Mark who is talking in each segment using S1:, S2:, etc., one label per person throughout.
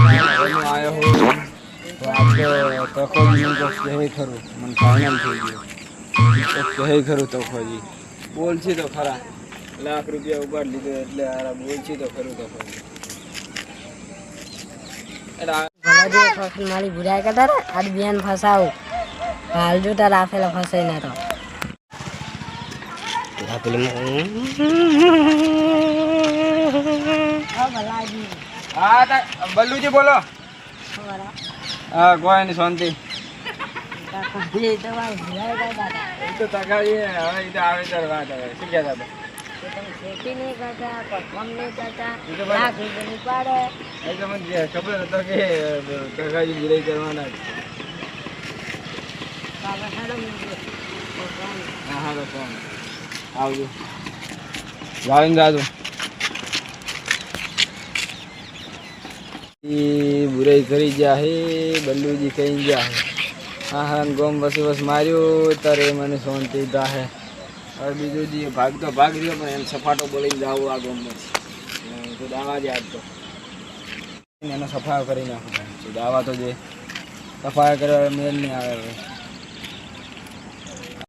S1: હું આવ્યો હું તો આજ તો તકોજી મને કહે ખરું મને ફાઇનલ થઈ ગયું તો કહે ખરું તકોજી બોલ છે તો ખરા ₹1,00,000 ઉપાડ લીધો એટલે હારા બોલ છે તો ખરું તકોજી
S2: મારી બુરાઈ કરતા ને આજ બેન ફસાવું હાલ જો તાર આપેલા ફસાઈ ના તો
S1: હા બલ્લુજી બોલો હા કોઈ નહીં શાંતિ તો તકાજી હવે તો આવે ત્યારે વાત આવે શું કહેતા હતા
S2: ખેતી નહીં કરતા પરફોર્મ નહીં કરતા
S1: એ તો મને ખબર હતો કે તકાજી બુરાઈ કરવાના જ હા હા તો ફોન આવજો લાવીને જાજો બુરાઈ કરી ગયા હે બલ્લુજી કઈ ગયા હે હા હા ગોમ બસ માર્યો તારે મને શાંતિ દાહે હવે બીજું જે ભાગ તો ભાગ રહ્યો પણ એમ સફાટો બોલીને જાવું આ ગોમમાં તો દાવા જ યાદ તો એનો સફાયો કરી નાખો દાવા તો જે સફાયો કરવા મેલ નહીં આવે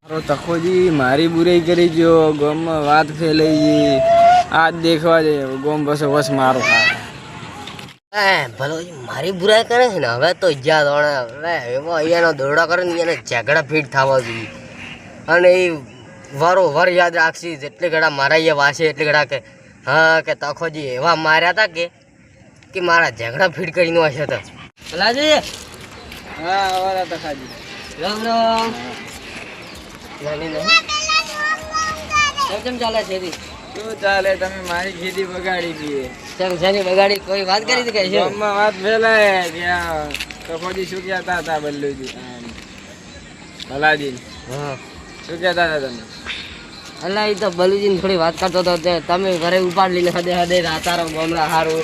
S1: મારો તકોજી મારી બુરાઈ કરી જો ગોમમાં વાત ફેલાઈ ગઈ આજ દેખવા જાય ગોમ બસ વસ મારો
S2: ભલો મારી બુરાઈ કરે છે ને હવે તો ઈજા દોડે એમાં અહીંયાનો દોરડા કરે ને એને ઝઘડા ફીટ થવા જોઈએ અને એ વારોવાર યાદ રાખશી જેટલી ઘડા મારા અહીંયા વાસે એટલી ઘડા કે હા કે તખોજી એવા માર્યા હતા કે મારા ઝઘડા ફીટ કરીને હશે તો ભલાજી
S1: હા વારા તખાજી
S2: રામ રામ કેમ ચાલે છે
S1: શું ચાલે તમે મારી ખેતી બગાડી દીધી
S2: કેમ છે બગાડી કોઈ વાત કરી હતી કઈ
S1: ગામમાં વાત ફેલાય કે તકોજી શું કહેતા હતા બલ્લુજી ભલાજી
S2: હા
S1: શું કહેતા હતા તમે
S2: અલ્લા એ તો બલુજીને થોડી વાત કરતો હતો તમે ઘરે ઉપાડ લઈને હદે હદે રાતારો ગમલા હારો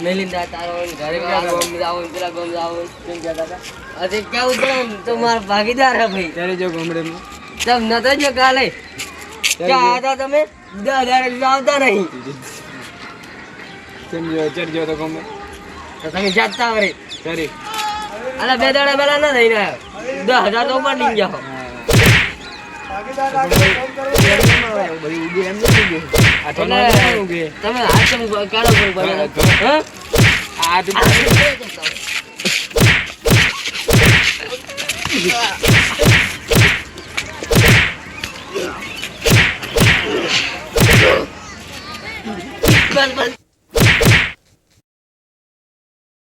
S2: મેલીને રાતારો ઘરે ગમ જાઓ પેલા ગમ જાઓ કેમ કહેતા હતા અરે કેવું તો મારા ભાગીદાર હે ભાઈ
S1: ત્યારે જો ગમડે
S2: તમ નતો જો કાલે ક્યાં હતા તમે 10,000 આવતા નહીં
S1: સમજો ચડજો તો ગમે
S2: તો તમે જાતતા વરે
S1: કરી
S2: અલા 2 દાડા પહેલા ના થઈને આવ્યો 10,000 તો ઉપાડ લઈને જાઓ તમે હાથ કાઢો બસ